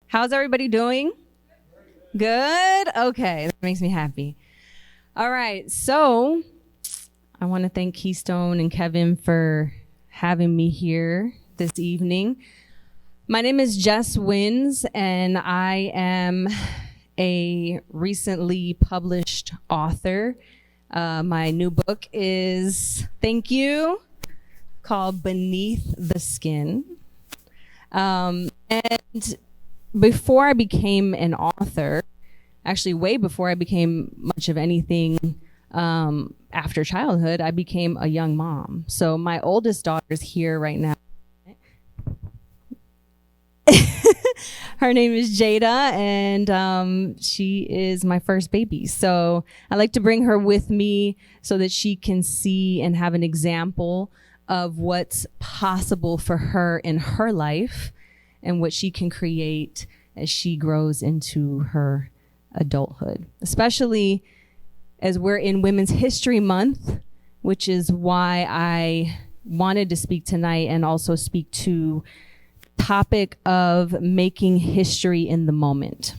How's everybody doing? Good? Okay, that makes me happy. All right, so I want to thank Keystone and Kevin for having me here this evening. My name is Jess Wins, and I am a recently published author. My new book is, thank you, called Beneath the Skin. And before I became an author, actually way before I became much of anything after childhood, I became a young mom. So my oldest daughter's here right now. Her name is Jada, and she is my first baby. So I like to bring her with me so that she can see and have an example of what's possible for her in her life and what she can create as she grows into her adulthood, especially as we're in Women's History Month, which is why I wanted to speak tonight and also speak to topic of making history in the moment.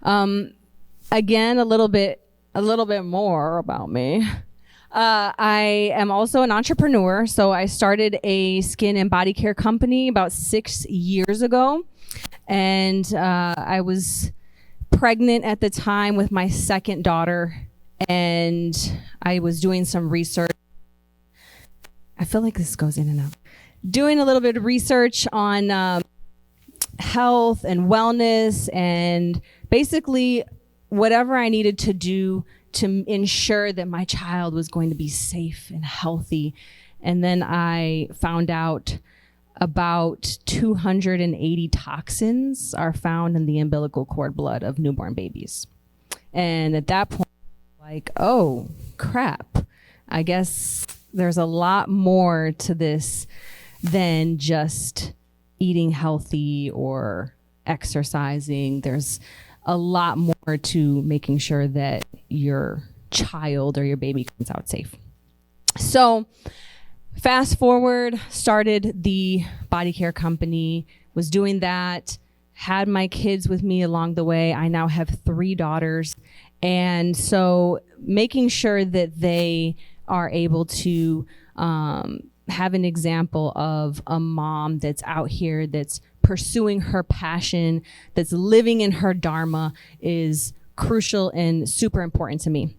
Again, a little bit more about me. I am also an entrepreneur. So I started a skin and body care company about 6 years ago. And I was pregnant at the time with my second daughter. And I was doing some research. I feel like this goes in and out. Doing a little bit of research on health and wellness and basically whatever I needed to do to ensure that my child was going to be safe and healthy. And then I found out about 280 toxins are found in the umbilical cord blood of newborn babies. And at that point, like, oh, crap. I guess there's a lot more to this than just eating healthy or exercising. There's a lot more to making sure that your child or your baby comes out safe. So fast forward, started the body care company, was doing that, had my kids with me along the way. I now have 3 daughters. And so making sure that they are able to have an example of a mom that's out here, that's pursuing her passion, that's living in her dharma is crucial and super important to me.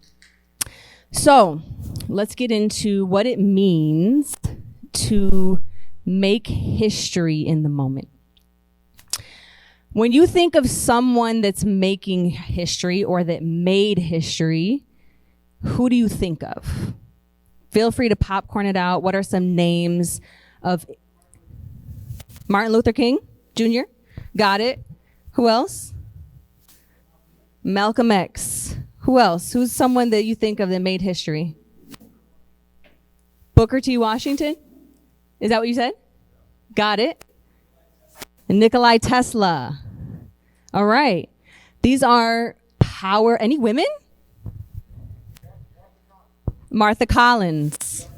So let's get into what it means to make history in the moment. When you think of someone that's making history or that made history, who do you think of? Feel free to popcorn it out. What are some names of Martin Luther King Jr.? Got it. Who else? Malcolm X. Who else? Who's someone that you think of that made history? Booker T. Washington? Is that what you said? Got it. And Nikola Tesla. All right. These are power. Any women? Martha Collins,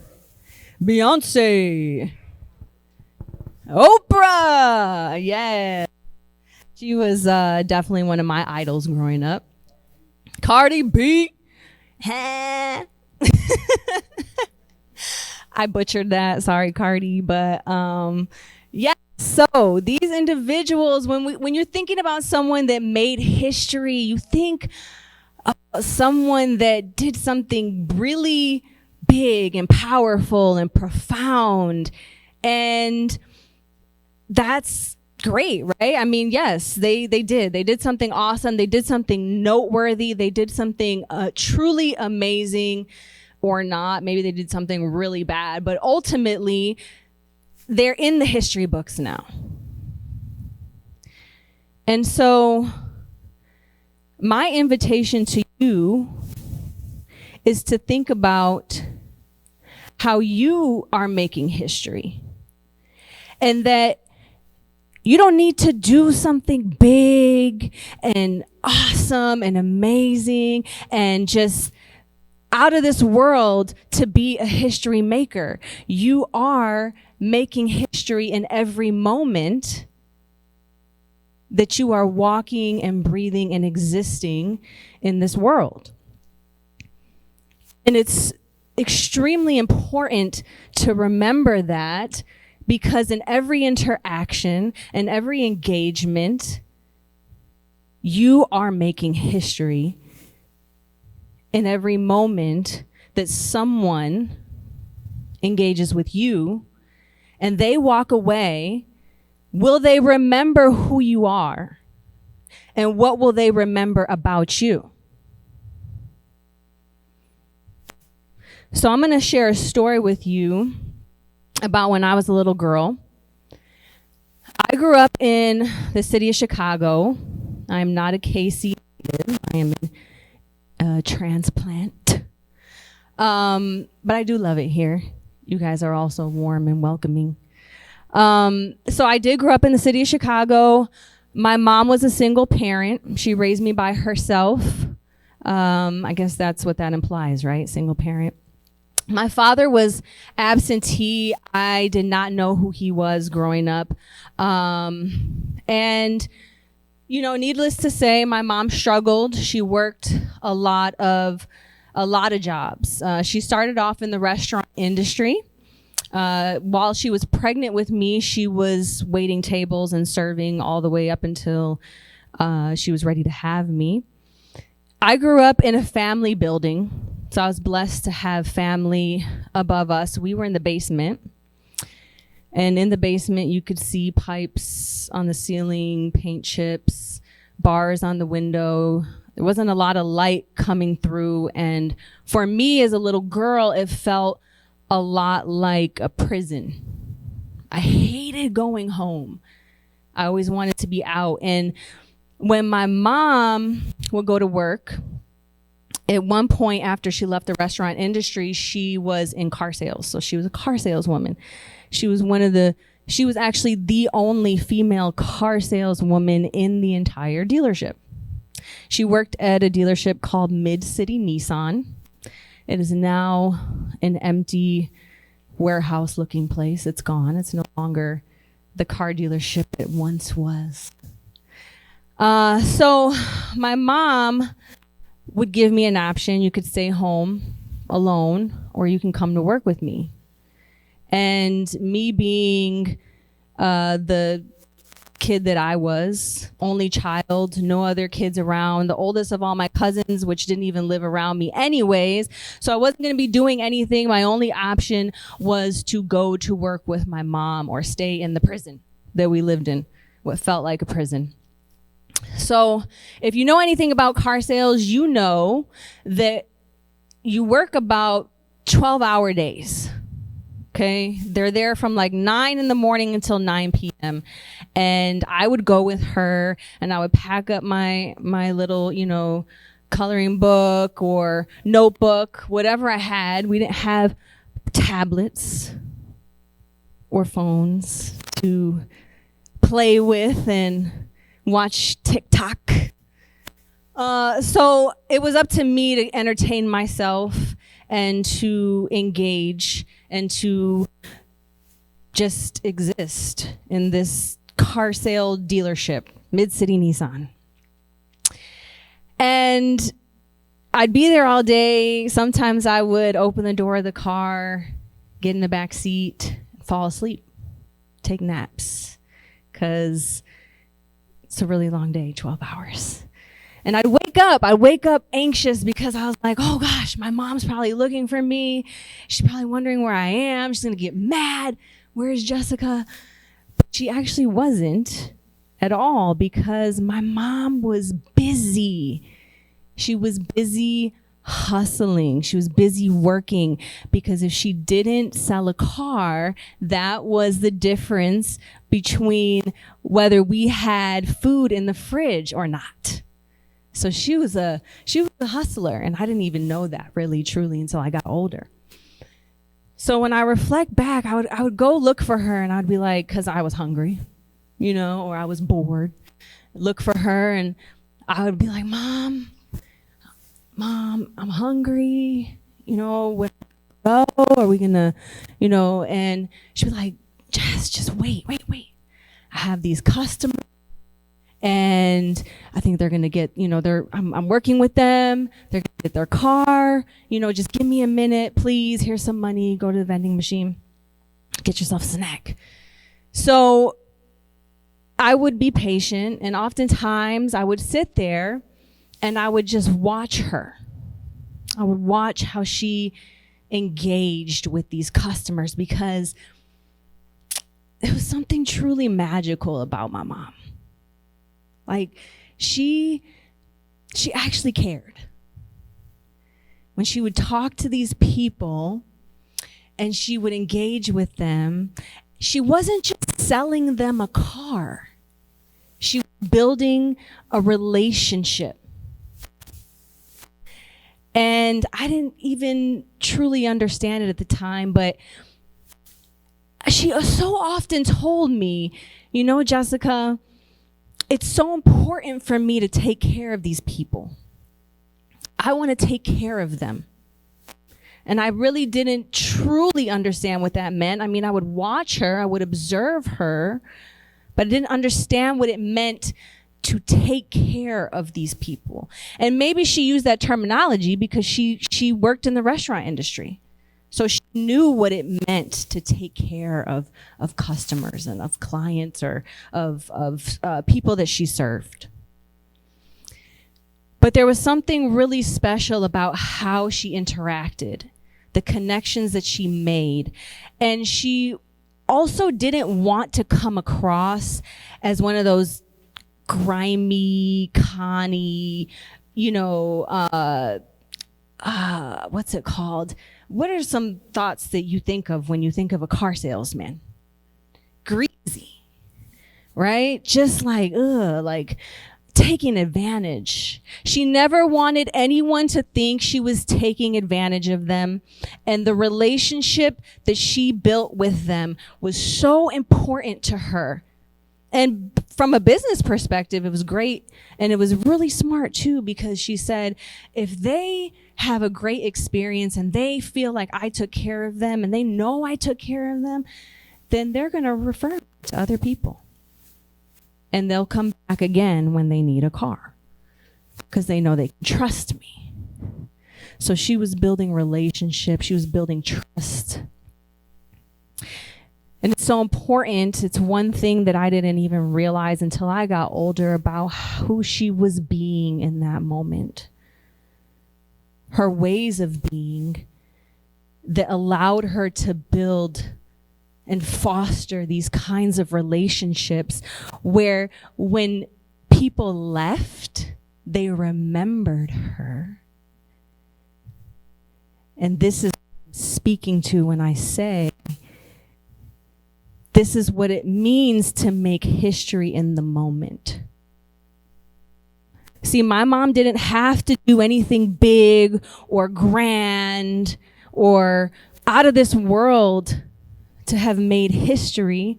Beyonce, Oprah, yeah. She was definitely one of my idols growing up. Cardi B, I butchered that, sorry Cardi, but yeah. So these individuals, when you're thinking about someone that made history, you think someone that did something really big and powerful and profound. And that's great, right? I mean, yes, they did. They did something awesome. They did something noteworthy. They did something truly amazing, or not. Maybe they did something really bad. But ultimately, they're in the history books now. And so my invitation to you is to think about how you are making history, and that you don't need to do something big and awesome and amazing and just out of this world to be a history maker. You are making history in every moment that you are walking and breathing and existing in this world. And it's extremely important to remember that, because in every interaction and every engagement, you are making history. In every moment that someone engages with you and they walk away, will they remember who you are? And what will they remember about you? So I'm going to share a story with you about when I was a little girl. I grew up in the city of Chicago. I'm not a KC native. I am a transplant. But I do love it here. You guys are also warm and welcoming. So I did grow up in the city of Chicago. My mom was a single parent. She raised me by herself. I guess that's what that implies, right? Single parent. My father was absentee. I did not know who he was growing up. And, you know, needless to say, my mom struggled. She worked a lot of jobs. She started off in the restaurant industry. While she was pregnant with me, she was waiting tables and serving all the way up until she was ready to have me. I grew up in a family building. So I was blessed to have family above us. We were in the basement. And in the basement, you could see pipes on the ceiling, paint chips, bars on the window. There wasn't a lot of light coming through. And for me as a little girl, it felt a lot like a prison. I hated going home. I always wanted to be out. And when my mom would go to work, at one point after she left the restaurant industry, she was in car sales. So she was a car saleswoman. She was actually the only female car saleswoman in the entire dealership. She worked at a dealership called Mid-City Nissan. It is now an empty warehouse looking place. It's gone. It's no longer the car dealership it once was. So my mom would give me an option. You could stay home alone, or you can come to work with me. And me being the kid that I was, only child, no other kids around, the oldest of all my cousins, which didn't even live around me anyways. So I wasn't going to be doing anything. My only option was to go to work with my mom or stay in the prison that we lived in, what felt like a prison. So if you know anything about car sales, you know that you work about 12-hour days. Okay, they're there from like 9 in the morning until 9 p.m. And I would go with her and I would pack up my little, coloring book or notebook, whatever I had. We didn't have tablets or phones to play with and watch TikTok. So it was up to me to entertain myself and to engage and to just exist in this car sale dealership, Mid-City Nissan. And I'd be there all day. Sometimes I would open the door of the car, get in the back seat, fall asleep, take naps, because it's a really long day, 12 hours. And I'd wake up anxious because I was like, oh gosh, my mom's probably looking for me. She's probably wondering where I am. She's going to get mad. Where's Jessica? But she actually wasn't at all, because my mom was busy. She was busy hustling. She was busy working, because if she didn't sell a car, that was the difference between whether we had food in the fridge or not. So she was a hustler, and I didn't even know that really truly until I got older. So when I reflect back, I would go look for her, and I'd be like, because I was hungry, or I was bored, look for her, and I would be like, Mom, I'm hungry, when go, are we gonna, and she'd be like, Jess, just wait. I have these customers, And I think they're going to get, I'm working with them. They're going to get their car, just give me a minute, please. Here's some money. Go to the vending machine. Get yourself a snack. So I would be patient, and oftentimes I would sit there and I would just watch her. I would watch how she engaged with these customers, because there was something truly magical about my mom. Like, she actually cared. When she would talk to these people and she would engage with them, she wasn't just selling them a car. She was building a relationship. And I didn't even truly understand it at the time, but she so often told me, Jessica, it's so important for me to take care of these people. I want to take care of them. And I really didn't truly understand what that meant. I mean, I would watch her, I would observe her, but I didn't understand what it meant to take care of these people. And maybe she used that terminology because she worked in the restaurant industry. So she knew what it meant to take care of customers and of clients, or of people that she served. But there was something really special about how she interacted, the connections that she made. And she also didn't want to come across as one of those grimy, conny, what's it called? What are some thoughts that you think of when you think of a car salesman? Greasy, right? Just like taking advantage. She never wanted anyone to think she was taking advantage of them. And the relationship that she built with them was so important to her. And from a business perspective, it was great. And it was really smart too, because she said, if they have a great experience and they feel like I took care of them and they know I took care of them, then they're going to refer to other people. And they'll come back again when they need a car, because they know they can trust me. So she was building relationships. She was building trust. And it's so important. It's one thing that I didn't even realize until I got older about who she was being in that moment. Her ways of being that allowed her to build and foster these kinds of relationships where when people left, they remembered her. And this is what I'm speaking to when I say, this is what it means to make history in the moment. See, my mom didn't have to do anything big or grand or out of this world to have made history,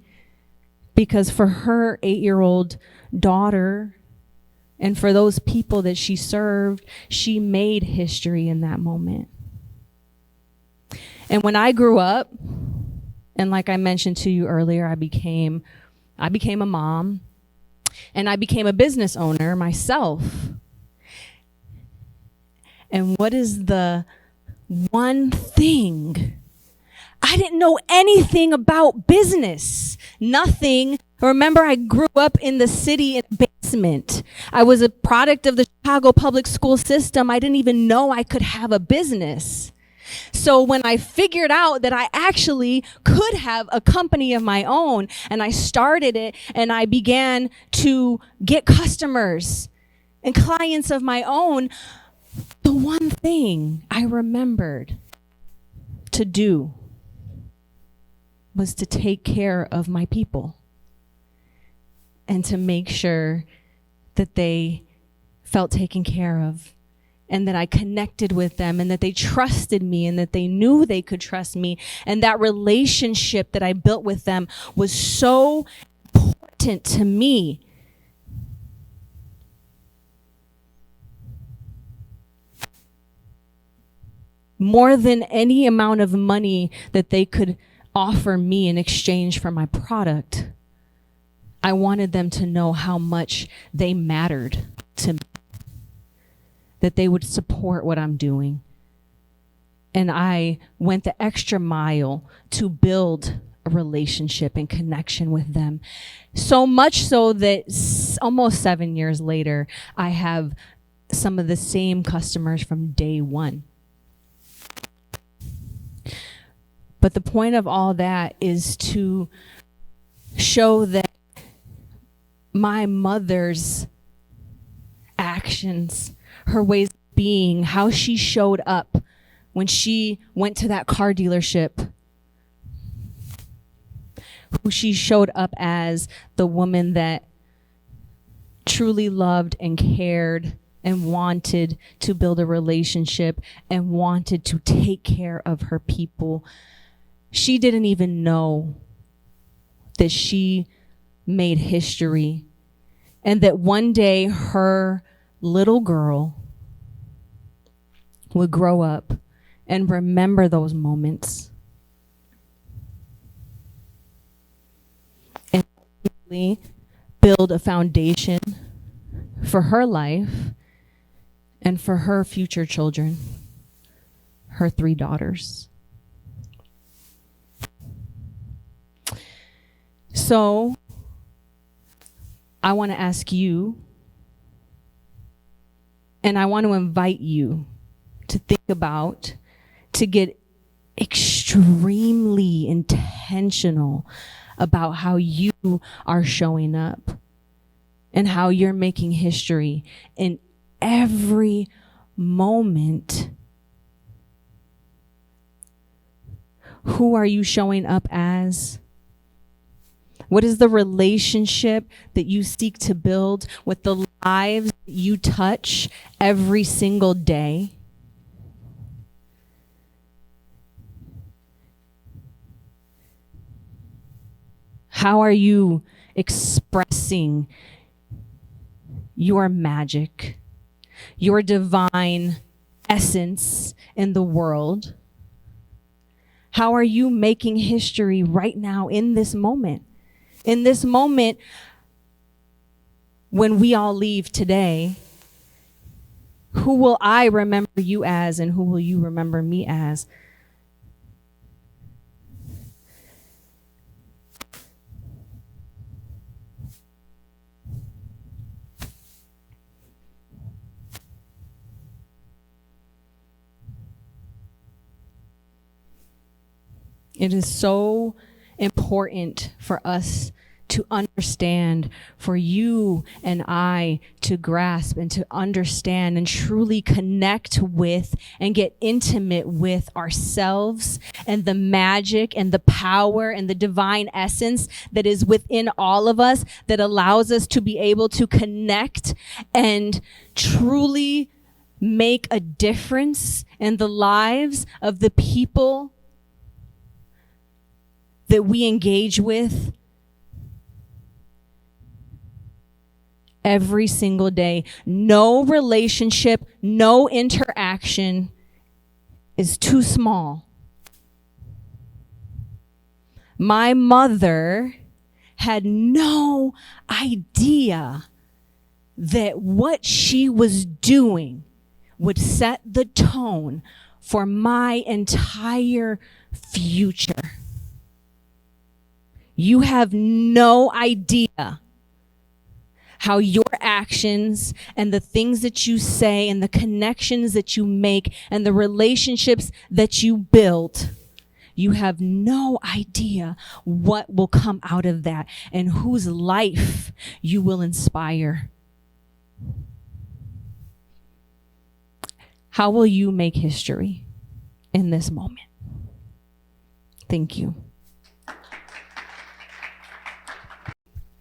because for her 8-year-old daughter and for those people that she served, she made history in that moment. And when I grew up, and like I mentioned to you earlier, I became a mom, and I became a business owner myself. And what is the one thing? I didn't know anything about business. Nothing. Remember, I grew up in the city in a basement. I was a product of the Chicago public school system. I didn't even know I could have a business. So when I figured out that I actually could have a company of my own, and I started it, and I began to get customers and clients of my own, the one thing I remembered to do was to take care of my people and to make sure that they felt taken care of, and that I connected with them, and that they trusted me, and that they knew they could trust me. And that relationship that I built with them was so important to me. More than any amount of money that they could offer me in exchange for my product, I wanted them to know how much they mattered to me, that they would support what I'm doing. And I went the extra mile to build a relationship and connection with them. So much so that almost 7 years later, I have some of the same customers from day one. But the point of all that is to show that my mother's actions, her ways of being, how she showed up when she went to that car dealership, who she showed up as the woman that truly loved and cared and wanted to build a relationship and wanted to take care of her people. She didn't even know that she made history, and that one day her little girl would grow up and remember those moments and build a foundation for her life and for her future children, her 3 daughters. So I want to ask you, and I want to invite you to think about, to get extremely intentional about how you are showing up and how you're making history in every moment. Who are you showing up as? What is the relationship that you seek to build with the lives that you touch every single day? How are you expressing your magic, your divine essence in the world? How are you making history right now in this moment? In this moment, when we all leave today, who will I remember you as, and who will you remember me as? It is so important for us to understand, for you and I to grasp and to understand and truly connect with and get intimate with ourselves and the magic and the power and the divine essence that is within all of us, that allows us to be able to connect and truly make a difference in the lives of the people that we engage with every single day. No relationship, no interaction is too small. My mother had no idea that what she was doing would set the tone for my entire future. You have no idea how your actions and the things that you say and the connections that you make and the relationships that you build, you have no idea what will come out of that and whose life you will inspire. How will you make history in this moment? Thank you.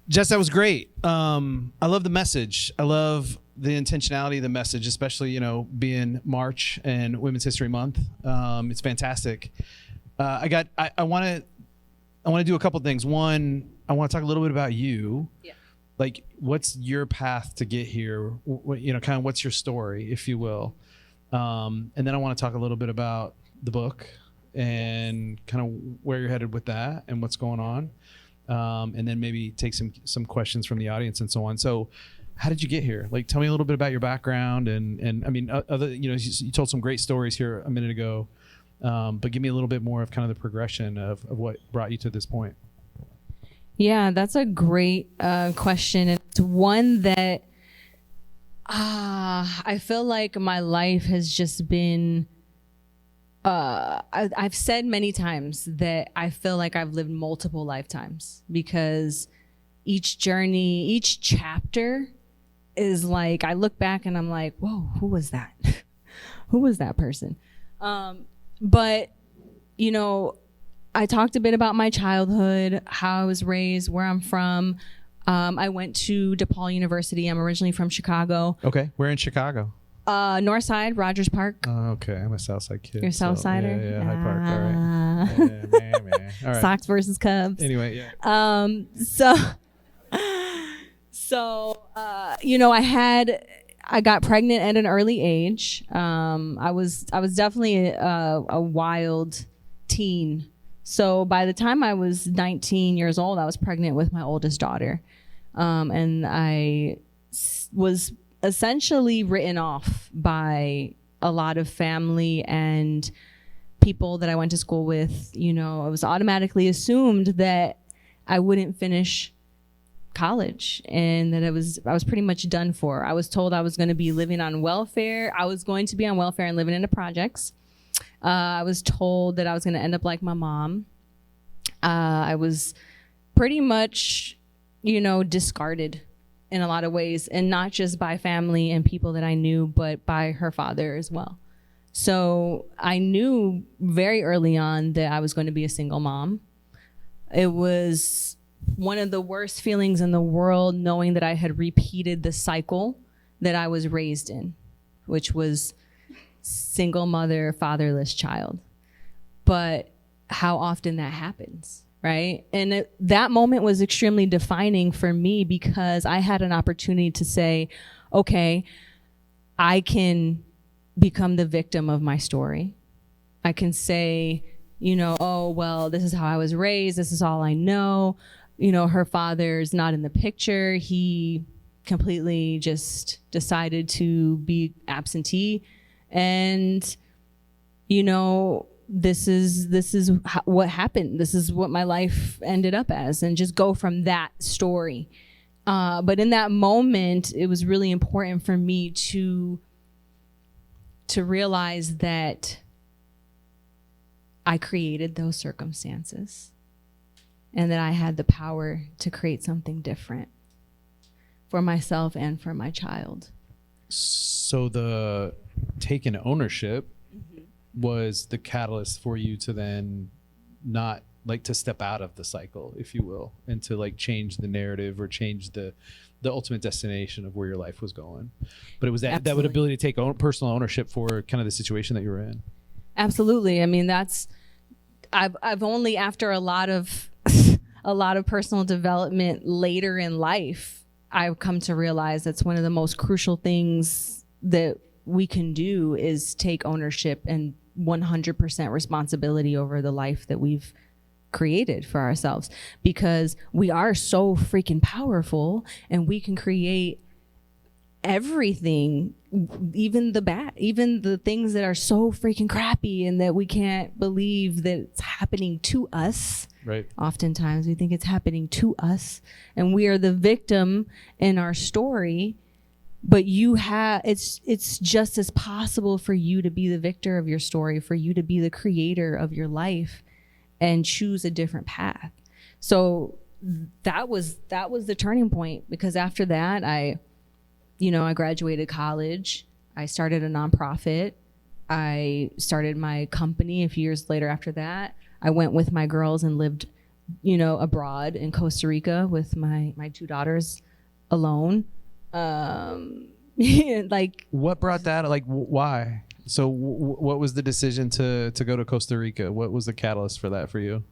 Jess, that was great. I love the message. I love the intentionality of the message, especially, being March and Women's History Month. It's fantastic. I want to do a couple things. One, I want to talk a little bit about you. Yeah. Like, what's your path to get here? Kind of what's your story, if you will. And then I want to talk a little bit about the book and kind of where you're headed with that and what's going on. and then maybe take some questions from the audience and so on. So how did you get here? Like, tell me a little bit about your background and I mean, other, you told some great stories here a minute ago, but give me a little bit more of kind of the progression of what brought you to this point. Yeah, that's a great question. It's one that I feel like my life has just been, I've said many times that I feel like I've lived multiple lifetimes, because each journey, each chapter is like, I look back and I'm like, whoa, who was that? Who was that person? But, I talked a bit about my childhood, how I was raised, where I'm from. I went to DePaul University. I'm originally from Chicago. Okay. Where in Chicago? North Side, Rogers Park. Okay. I'm a Southside kid. You're a Southsider? Yeah, Hyde Park. All right. Yeah, man. All right. Sox versus Cubs. Anyway, yeah. I got pregnant at an early age. I was definitely a wild teen. So by the time I was 19 years old, I was pregnant with my oldest daughter. And I was essentially written off by a lot of family and people that I went to school with. It was automatically assumed that I wouldn't finish college and that I was pretty much done for. I was told I was going to be living on welfare. I was going to be on welfare and living in the projects. I was told that I was going to end up like my mom. I was pretty much, discarded in a lot of ways, and not just by family and people that I knew, but by her father as well. So I knew very early on that I was going to be a single mom. It was one of the worst feelings in the world, knowing that I had repeated the cycle that I was raised in, which was single mother, fatherless child. But how often that happens, right? And that moment was extremely defining for me, because I had an opportunity to say, okay, I can become the victim of my story. I can say, oh, well, this is how I was raised. This is all I know. Her father's not in the picture. He completely just decided to be absentee. And, this is what happened. This is what my life ended up as, and just go from that story. But in that moment, it was really important for me to realize that I created those circumstances and that I had the power to create something different for myself and for my child. So the taking ownership was the catalyst for you to then not to step out of the cycle, if you will, and to change the narrative or change the ultimate destination of where your life was going. But it was that ability to take personal ownership for kind of the situation that you were in. Absolutely. I mean, I've only, after a lot of personal development later in life, I've come to realize that's one of the most crucial things that we can do, is take ownership and 100% responsibility over the life that we've created for ourselves, because we are so freaking powerful and we can create everything, even the things that are so freaking crappy and that we can't believe that it's happening to us. Right. Oftentimes we think it's happening to us and we are the victim in our story. But it's just as possible for you to be the victor of your story, for you to be the creator of your life and choose a different path. So that was the turning point, because after that, I graduated college. I started a nonprofit. I started my company a few years later after that. I went with my girls and lived, abroad in Costa Rica with my two daughters alone. What brought that? Why? So what was the decision to go to Costa Rica? What was the catalyst for that for you?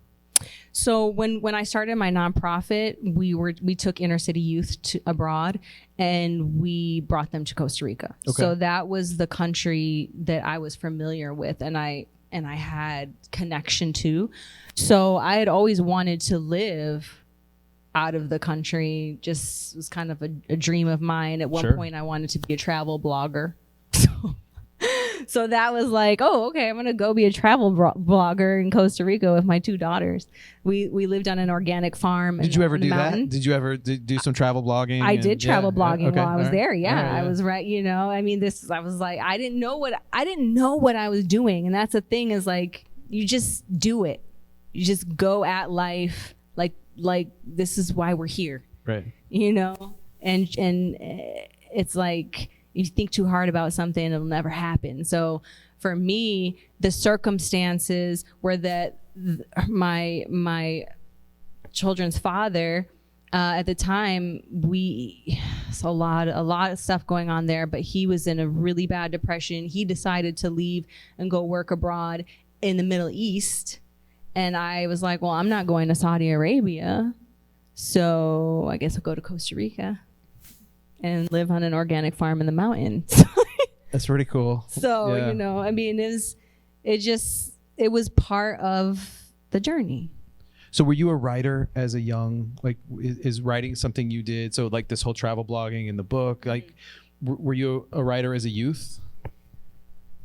So when I started my nonprofit, we took inner city youth abroad and we brought them to Costa Rica. Okay. So that was the country that I was familiar with and I had connection to. So I had always wanted to live out of the country just was kind of a dream of mine. At one point, I wanted to be a travel blogger. So that was like, oh, okay, I'm going to go be a travel blogger in Costa Rica with my 2 daughters. We lived on an organic farm. Did you ever do that? Did you ever do some travel blogging? I did travel blogging while I was there. Yeah, I was right. You know, I mean, I was like, I didn't know what I was doing. And that's the thing is like, you just do it. You just go at life. Like this is why we're here. Right. You know, and it's like, you think too hard about something, it'll never happen. So for me, the circumstances were that my children's father, at the time, it's a lot of stuff going on there, but he was in a really bad depression. He decided to leave and go work abroad in the Middle East. And I was like, well, I'm not going to Saudi Arabia. So I guess I'll go to Costa Rica and live on an organic farm in the mountains. That's pretty cool. So, you know, I mean, it was part of the journey. So were you a writer as a young, like, is writing something you did? So like this whole travel blogging in the book, like, were you a writer as a youth?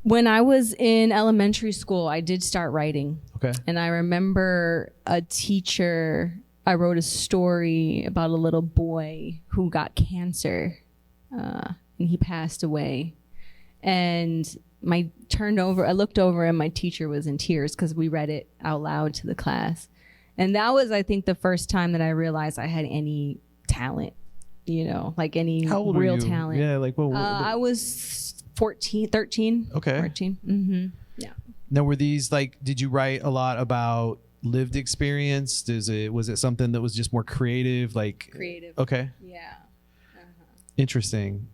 When I was in elementary school, I did start writing. Okay. And I remember a teacher, I wrote a story about a little boy who got cancer, and he passed away. And I looked over and my teacher was in tears because we read it out loud to the class. And that was, I think, the first time that I realized I had any talent, you know, like any real talent. Yeah, like what? I was 13. Okay. 14. Mm-hmm. Yeah. Now, were these like, did you write a lot about lived experience? Was it something that was just more creative? Like creative. Okay. Yeah. Interesting.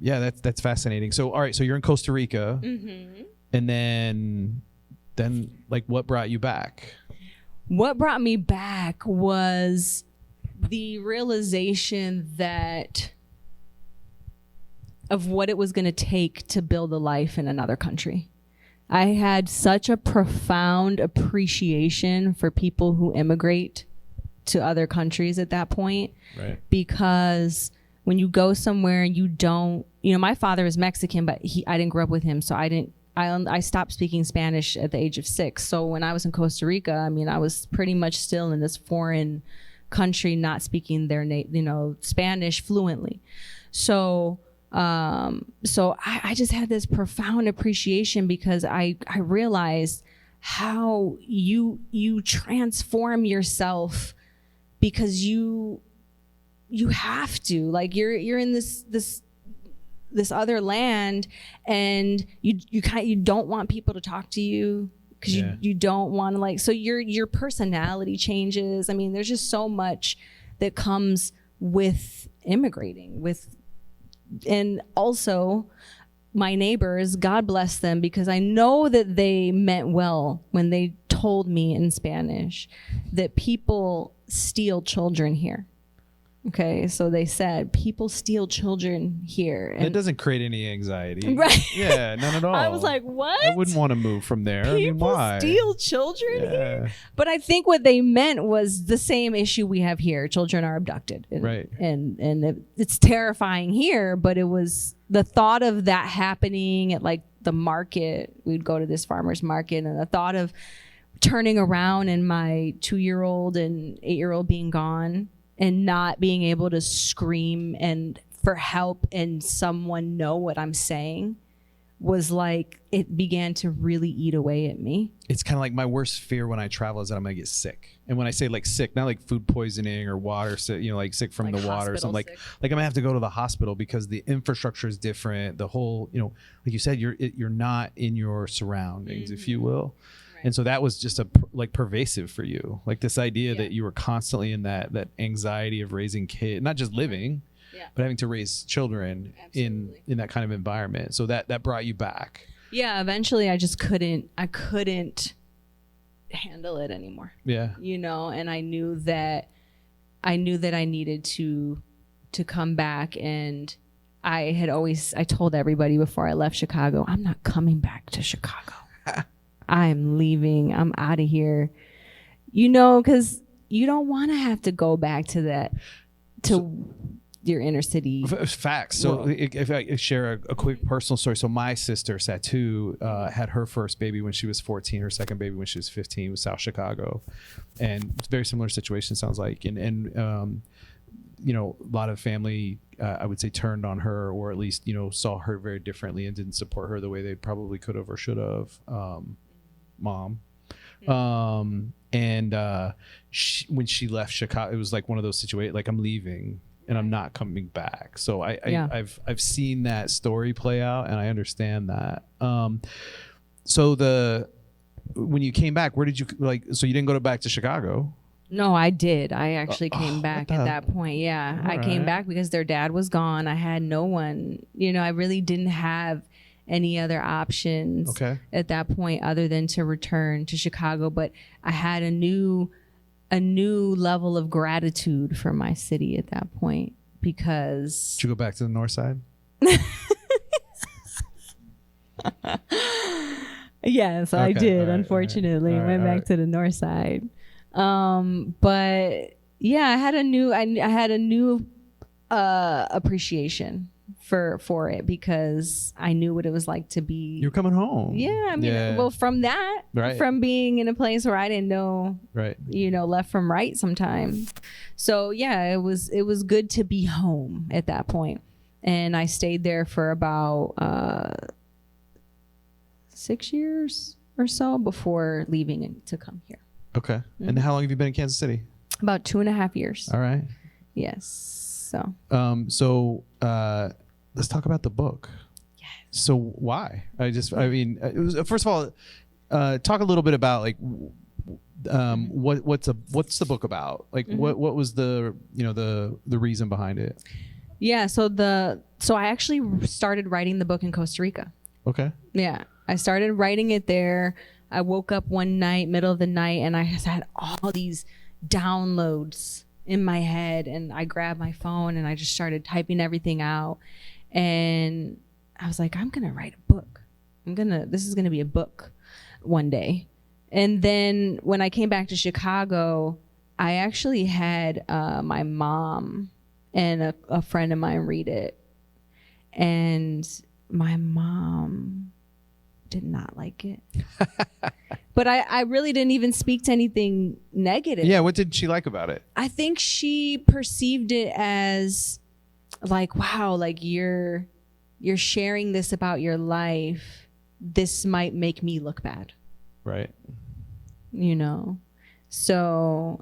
Yeah, that's fascinating. So, all right, so you're in Costa Rica, and then like, what brought you back? What brought me back was the realization of what it was going to take to build a life in another country. I had such a profound appreciation for people who immigrate to other countries at that point. Right. Because when you go somewhere and you don't, you know, my father is Mexican, but I didn't grow up with him. So I stopped speaking Spanish at the age of 6. So when I was in Costa Rica, I mean, I was pretty much still in this foreign country, not speaking their Spanish fluently. So I just had this profound appreciation because I realized how you transform yourself because you have to, like, you're in this other land and you don't want people to talk to you because you don't want to, like, so your personality changes. I mean, there's just so much that comes with immigrating and also my neighbors, God bless them, because I know that they meant well when they told me in Spanish that people steal children here. Okay, so they said people steal children here. And it doesn't create any anxiety. Right. Yeah, none at all. I was like, what? I wouldn't want to move from there. People I mean, why? steal children here? But I think what they meant was the same issue we have here. Children are abducted. Right. And it's terrifying here, but it was the thought of that happening at, like, the market. We'd go to this farmer's market, and the thought of turning around and my 2-year-old and 8-year-old being gone and not being able to scream and for help and someone know what I'm saying was like, it began to really eat away at me. It's kind of like my worst fear when I travel is that I'm gonna get sick. And when I say like sick, not like food poisoning or water, like sick from the water or something, like I'm gonna have to go to the hospital because the infrastructure is different. The whole, like you said, you're not in your surroundings, if you will. Right. And so that was just pervasive for you, like this idea that you were constantly in that anxiety of raising kids, not just living, but having to raise children in that kind of environment. So that brought you back. Yeah. Eventually I just couldn't handle it anymore. Yeah. And I knew that I needed to come back. And I told everybody before I left Chicago, I'm not coming back to Chicago. I'm leaving. I'm out of here. Because you don't want to have to go back to that, your inner city. Facts. So if I share a quick personal story. So my sister, Satu, had her first baby when she was 14, her second baby when she was 15, with South Chicago. And it's a very similar situation, sounds like. And you know, a lot of family, I would say, turned on her, or at least, you know, saw her very differently and didn't support her the way they probably could have or should have. Mom. When she left Chicago, it was like one of those situations, like, I'm leaving and I'm not coming back. So I've seen that story play out, and I understand that. So when you came back, where did you, like, so you didn't go back to Chicago? No, I did. I actually came back at that point. Yeah. I came back because their dad was gone. I had no one, you know, I really didn't have any other options at that point other than to return to Chicago. But I had a new level of gratitude for my city at that point, because Did you go back to the north side? Yes, I did. Unfortunately, went back to the north side. But yeah, I had a new appreciation for it, because I knew what it was like to be. You're coming home. Yeah, I mean, well, from that, from being in a place where I didn't know, you know, left from right sometimes. So yeah, it was good to be home at that point, and I stayed there for about 6 years or so before leaving to come here. Okay. Mm-hmm. And how long have you been in Kansas City? About 2.5 years. All right. Yes. So let's talk about the book. Yes. So why? It was, first of all, talk a little bit about, like, what's the book about? Like, what was the reason behind it? Yeah. So I actually started writing the book in Costa Rica. Okay. Yeah. I started writing it there. I woke up one night, middle of the night, and I had all these downloads in my head, and I grabbed my phone and I just started typing everything out. And I was like, I'm going to write a book. This is going to be a book one day. And then when I came back to Chicago, I actually had my mom and a friend of mine read it. And my mom did not like it. But I really didn't even speak to anything negative. Yeah, what did she like about it? I think she perceived it as like, wow, like you're sharing this about your life. This might make me look bad. Right. You know? So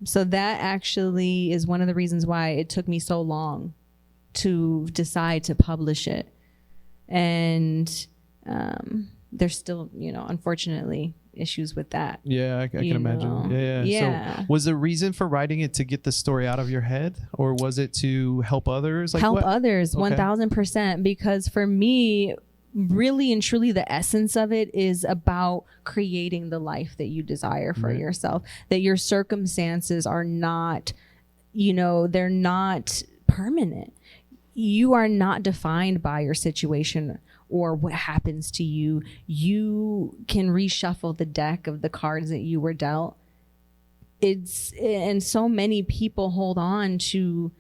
that actually is one of the reasons why it took me so long to decide to publish it. And there's still, unfortunately, issues with that. Yeah, I can imagine. Yeah. So was the reason for writing it to get the story out of your head, or was it to help others? Like, help others, 1000%. Because for me, really and truly, the essence of it is about creating the life that you desire for yourself. That your circumstances are not, they're not permanent. You are not defined by your situation or what happens to you. You can reshuffle the deck of the cards that you were dealt. And so many people hold on to,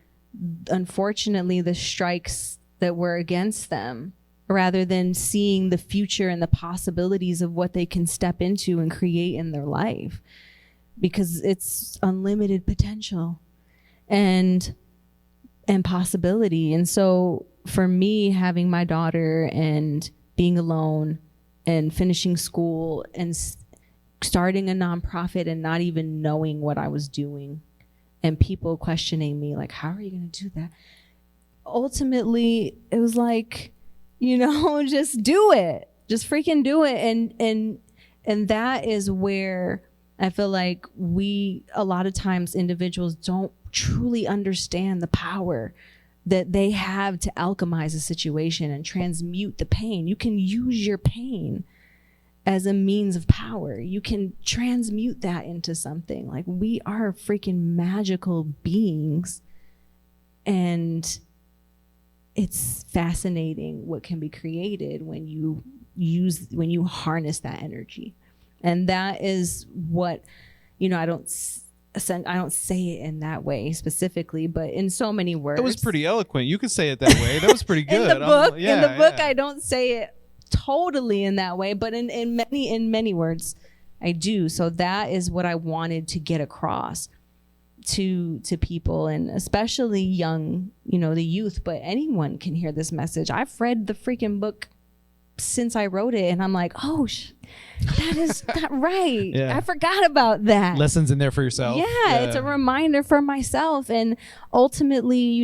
unfortunately, the strikes that were against them, rather than seeing the future and the possibilities of what they can step into and create in their life, because it's unlimited potential and possibility. And so for me, having my daughter and being alone and finishing school and starting a nonprofit and not even knowing what I was doing, and people questioning me like, how are you going to do that? Ultimately, it was like, just do it. Just freaking do it. And that is where I feel like a lot of times individuals don't truly understand the power that they have to alchemize a situation and transmute the pain. You can use your pain as a means of power. You can transmute that into something. Like, we are freaking magical beings, and it's fascinating what can be created when you harness that energy. And that is what I don't say it in that way specifically, but in so many words. It was pretty eloquent. You could say it that way. That was pretty good. In the book, I don't say it totally in that way, but in many words, I do. So that is what I wanted to get across to people, and especially young, the youth. But anyone can hear this message. I've read the freaking book since I wrote it, and I'm like, oh, that is not right. Yeah. I forgot about that. Lessons in there for yourself. Yeah, it's a reminder for myself. And ultimately,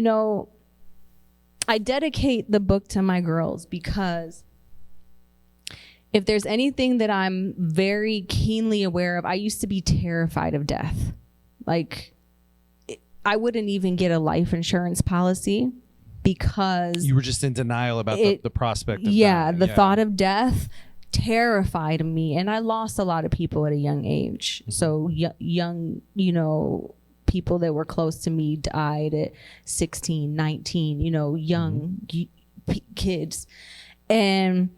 I dedicate the book to my girls, because if there's anything that I'm very keenly aware of, I used to be terrified of death. Like, I wouldn't even get a life insurance policy, because you were just in denial about the prospect of the thought of death terrified me. And I lost a lot of people at a young age. Mm-hmm. So young, people that were close to me died at 16, 19, young kids. And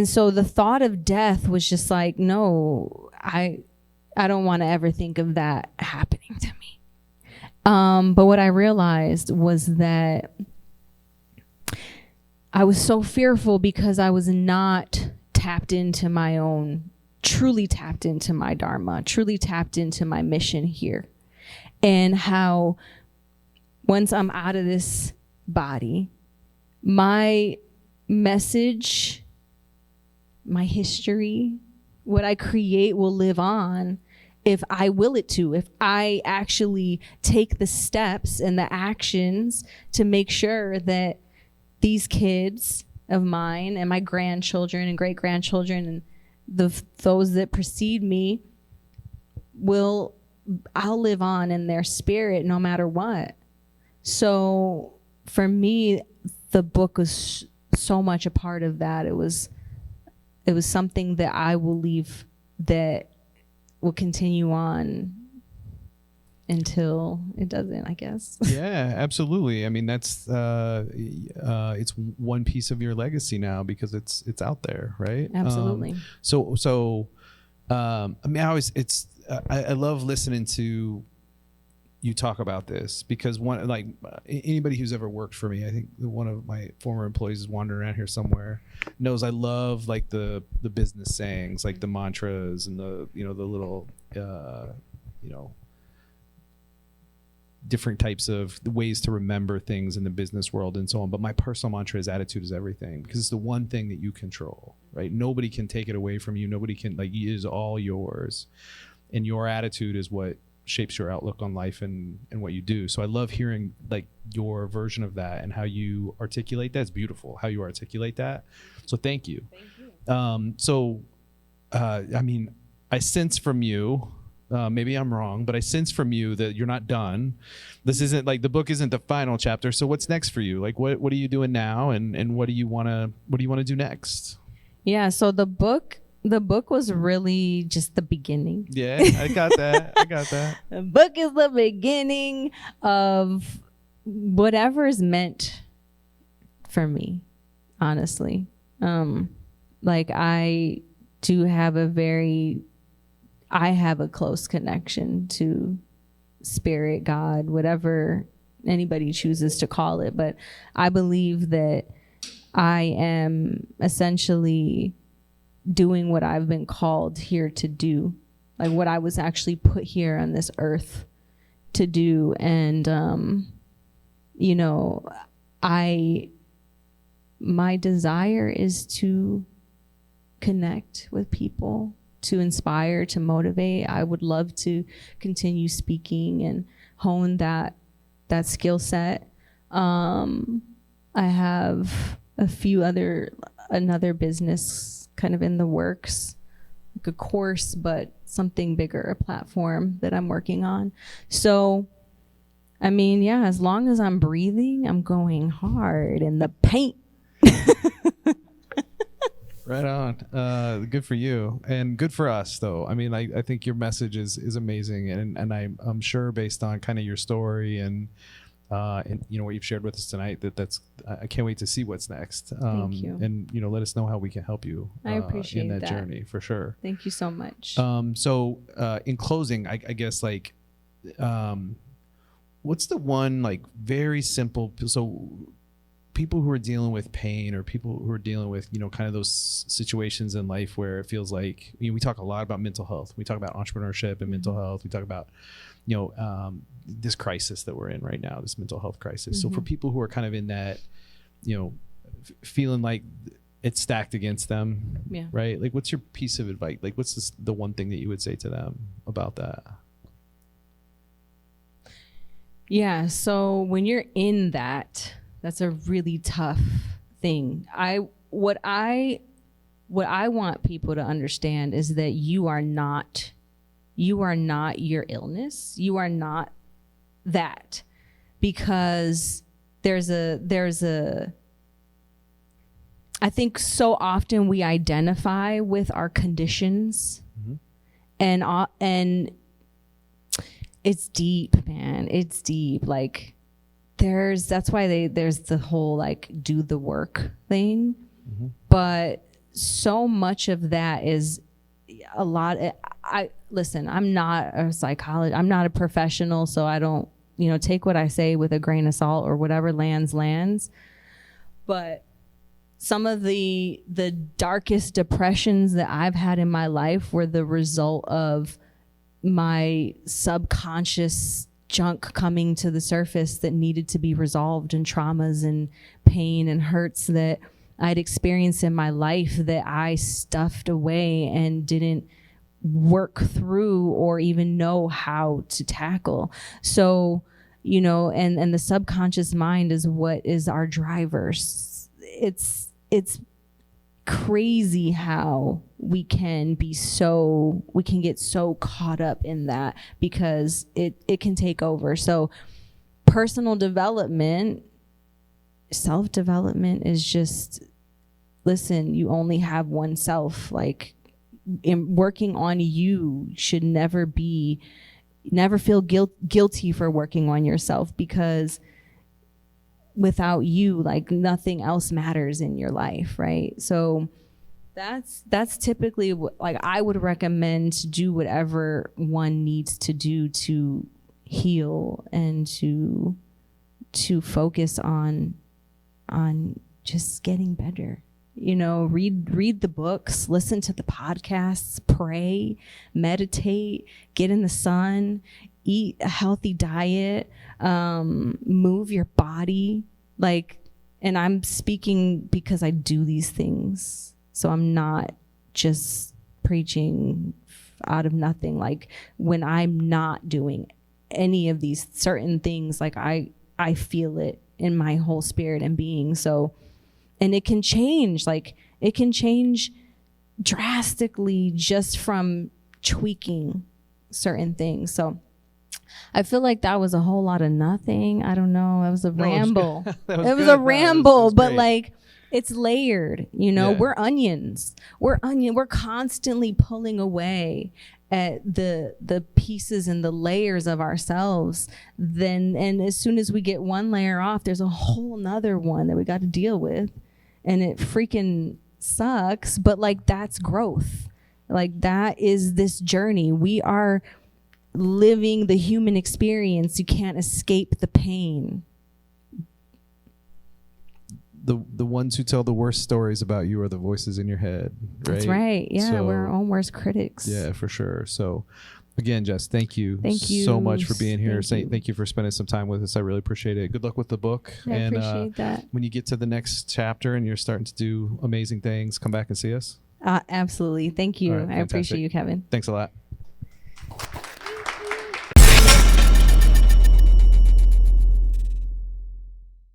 so the thought of death was just like, no, I don't want to ever think of that happening to me. But what I realized was that I was so fearful because I was not truly tapped into my dharma, truly tapped into my mission here. And how once I'm out of this body, my message, my history, what I create will live on if I will it to, if I actually take the steps and the actions to make sure that these kids of mine and my grandchildren and great-grandchildren and those that precede me I'll live on in their spirit no matter what. So for me, the book was so much a part of that. It was something that I will leave, that will continue on until it doesn't, I guess. Yeah, absolutely. I mean, that's it's one piece of your legacy now, because it's out there, right? Absolutely. I mean, I love listening to you talk about this, because anybody who's ever worked for me, I think one of my former employees is wandering around here somewhere, knows I love like the business sayings, like the mantras and the little different types of ways to remember things in the business world and so on. But my personal mantra is attitude is everything, because it's the one thing that you control, right? Nobody can take it away from you. Nobody can, it is all yours. And your attitude is what shapes your outlook on life and what you do. So I love hearing like your version of that and how you articulate that. It's beautiful how you articulate that. So thank you. Thank you. I mean, I sense from you, maybe I'm wrong, but I sense from you that you're not done. This isn't like, the book isn't the final chapter. So what's next for you? Like, what are you doing now? And what do you want to do next? Yeah. So the book was really just the beginning. Yeah, I got that. The book is the beginning of whatever is meant for me, honestly. Like I have a close connection to spirit, God, whatever anybody chooses to call it. But I believe that I am essentially doing what I've been called here to do, like what I was actually put here on this earth to do. And, my desire is to connect with people, to inspire, to motivate. I would love to continue speaking and hone that skill set. I have another business kind of in the works, like a course, but something bigger, a platform that I'm working on. So, I mean, yeah, as long as I'm breathing, I'm going hard in the paint. Right on. Good for you, and good for us, though. I mean, I think your message is amazing, and I'm sure based on kind of your story and and what you've shared with us tonight, I can't wait to see what's next. Thank you. And let us know how we can help you I appreciate in that journey, for sure. Thank you so much. So in closing, I guess, like, what's the one, like, very simple, so people who are dealing with pain, or people who are dealing with, kind of those situations in life where it feels like, we talk a lot about mental health. We talk about entrepreneurship and mental health. We talk about, this crisis that we're in right now, this mental health crisis. So for people who are kind of in that, feeling like it's stacked against them, right? Like, what's your piece of advice? Like, what's the one thing that you would say to them about that? Yeah. So when you're in that, that's a really tough thing. What I want people to understand is that you are not your illness. You are not that, because I think so often we identify with our conditions, and it's deep, man. It's deep. Like, that's why there's the whole, like, do the work thing. But so much of that is a lot. Listen, I'm not a psychologist. I'm not a professional, so I don't, take what I say with a grain of salt, or whatever lands. But some of the darkest depressions that I've had in my life were the result of my subconscious junk coming to the surface that needed to be resolved, and traumas and pain and hurts that I'd experienced in my life that I stuffed away and didn't work through or even know how to tackle. So, and the subconscious mind is what is our drivers. It's crazy how we can get so caught up in that, because it can take over. So personal development, self-development is just, listen, you only have one self. Like, working on you should never feel guilty for working on yourself, because without you, like, nothing else matters in your life, right? So that's typically what, like, I would recommend to do whatever one needs to do to heal and to focus on just getting better. Read the books, listen to the podcasts, pray, meditate, get in the sun, eat a healthy diet, move your body. Like, and I'm speaking because I do these things. So I'm not just preaching out of nothing. Like, when I'm not doing any of these certain things, like, I feel it in my whole spirit and being. So, and it can change drastically just from tweaking certain things. So I feel like that was a whole lot of nothing. I don't know. It was a ramble. It was a ramble, but like, it's layered, We're onions. We're constantly pulling away at the pieces and the layers of ourselves. And as soon as we get one layer off, there's a whole nother one that we got to deal with. And it freaking sucks, but like, that's growth. Like, that is this journey. We are living the human experience. You can't escape the pain. The ones who tell the worst stories about you are the voices in your head, right? That's right. Yeah, so, we're our own worst critics. Yeah, for sure. So again, Jess, thank you so much for being here. Thank you for spending some time with us. I really appreciate it. Good luck with the book. I appreciate that. When you get to the next chapter and you're starting to do amazing things, come back and see us. Absolutely. Thank you. Right, I appreciate you, Kevin. Thanks a lot.